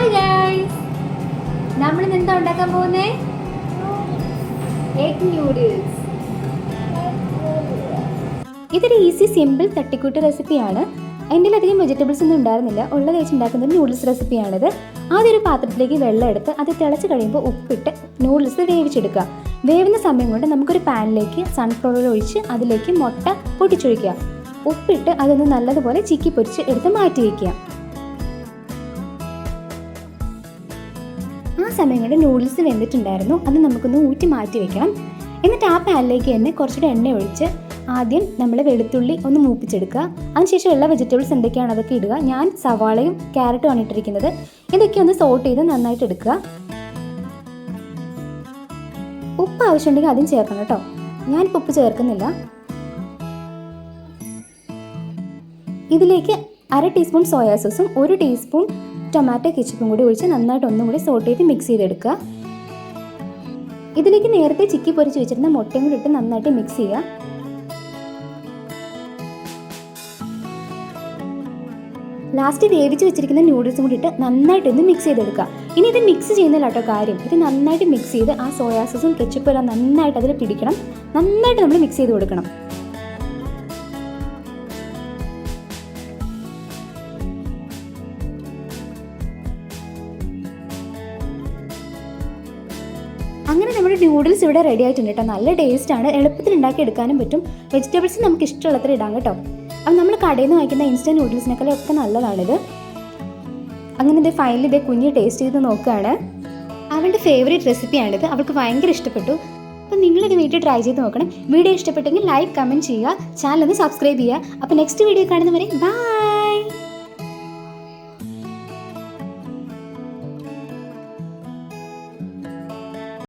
Hi guys, നമ്മൾ എന്താ ഉണ്ടാക്കാൻ പോകുന്നേ? Egg noodles. ഇതൊരു ഈസി സിമ്പിൾ തട്ടിക്കൂട്ട് റെസിപ്പിയാണ്. എൻ്റെ അധികം വെജിറ്റബിൾസ് ഒന്നും ഉണ്ടായിരുന്നില്ല, ഉള്ളത് വെച്ച് ഉണ്ടാക്കുന്ന നൂഡിൽസ് റെസിപ്പിയാണിത്. ആദ്യം ഒരു പാത്രത്തിലേക്ക് വെള്ളം എടുത്ത് അത് തിളച്ച് കഴിയുമ്പോൾ ഉപ്പിട്ട് നൂഡിൽസ് വേവിച്ചെടുക്കുക. വേവുന്ന സമയം കൊണ്ട് നമുക്കൊരു പാനിലേക്ക് സൺഫ്ലവർ ഓയിൽ ഒഴിച്ച് അതിലേക്ക് മുട്ട പൊട്ടിച്ചൊഴിക്കുക. ഉപ്പിട്ട് അതൊന്ന് നല്ലതുപോലെ ചിക്കി പൊരിച്ച് എടുത്ത് മാറ്റി വയ്ക്കുക. ആ സമയം കൊണ്ട് നൂഡിൽസ് വെന്തിട്ടുണ്ടായിരുന്നു, അത് നമുക്കൊന്ന് ഊറ്റി മാറ്റി വെക്കണം. എന്നിട്ട് ആ പാനിലേക്ക് തന്നെ കുറച്ചുകൂടെ എണ്ണ ഒഴിച്ച് ആദ്യം നമ്മൾ വെളുത്തുള്ളി ഒന്ന് മൂപ്പിച്ചെടുക്കുക. അതിനുശേഷം എല്ലാ വെജിറ്റബിൾസ് എന്തൊക്കെയാണ് അതൊക്കെ ഇടുക. ഞാൻ സവാളയും ക്യാരറ്റും ആണ് ഇട്ടിരിക്കുന്നത്. ഇതൊക്കെ ഒന്ന് സോട്ട് ചെയ്ത് നന്നായിട്ട് എടുക്കുക. ഉപ്പ് ആവശ്യമുണ്ടെങ്കിൽ അതും ചേർക്കണം കേട്ടോ. ഞാനിപ്പോൾ ഉപ്പ് ചേർക്കുന്നില്ല. ഇതിലേക്ക് 1/2 ടീസ്പൂൺ സോയാ സോസും 1 ടീസ്പൂൺ ടൊമാറ്റോ കെച്ചപ്പും കൂടി ഒഴിച്ച് നന്നായിട്ട് ഒന്നും കൂടി സോട്ട് ചെയ്ത് മിക്സ് ചെയ്തെടുക്കുക. ഇതിലേക്ക് നേരത്തെ ചിക്കി പൊരിച്ച് വെച്ചിരുന്ന മുട്ടയും കൂടി ഇട്ട് നന്നായിട്ട് മിക്സ് ചെയ്യുക. ലാസ്റ്റ് വേവിച്ച് വെച്ചിരിക്കുന്ന നൂഡിൽസും കൂടി ഇട്ട് നന്നായിട്ടൊന്ന് മിക്സ് ചെയ്തെടുക്കുക. ഇനി ഇത് മിക്സ് ചെയ്യുന്നില്ല കേട്ടോ കാര്യം. ഇത് നന്നായിട്ട് മിക്സ് ചെയ്ത് ആ സോയാ സോസും കെച്ചപ്പും എല്ലാം നന്നായിട്ട് അതിൽ പിടിക്കണം. നന്നായിട്ട് നമ്മൾ മിക്സ് ചെയ്ത് കൊടുക്കണം. അങ്ങനെ നമ്മുടെ നൂഡിൽസ് ഇവിടെ റെഡി ആയിട്ടുണ്ട് കേട്ടോ. നല്ല ടേസ്റ്റാണ്, എളുപ്പത്തിൽ ഉണ്ടാക്കി എടുക്കാനും പറ്റും. വെജിറ്റബിൾസ് നമുക്ക് ഇഷ്ടമുള്ളത്ര ഇടാം കേട്ടോ. അപ്പം നമ്മൾ കടയിൽ നിന്ന് വാങ്ങിക്കുന്ന ഇൻസ്റ്റൻറ്റ് നൂഡിൽസിനേക്കാളും ഒക്കെ നല്ലതാണിത്. അങ്ങനെ ഇത് ഫൈനലി ഇതേ കുഞ്ഞ് ടേസ്റ്റ് ചെയ്ത് നോക്കുകയാണ്. അവളുടെ ഫേവറേറ്റ് റെസിപ്പിയാണിത്, അവൾക്ക് ഭയങ്കര ഇഷ്ടപ്പെട്ടു. അപ്പം നിങ്ങളിത് വീട്ടിൽ ട്രൈ ചെയ്ത് നോക്കണം. വീഡിയോ ഇഷ്ടപ്പെട്ടെങ്കിൽ ലൈക്ക് കമൻറ്റ് ചെയ്യുക, ചാനൽ ഒന്ന് സബ്സ്ക്രൈബ് ചെയ്യുക. അപ്പോൾ നെക്സ്റ്റ് വീഡിയോ കാണുന്നവരെ ബൈ.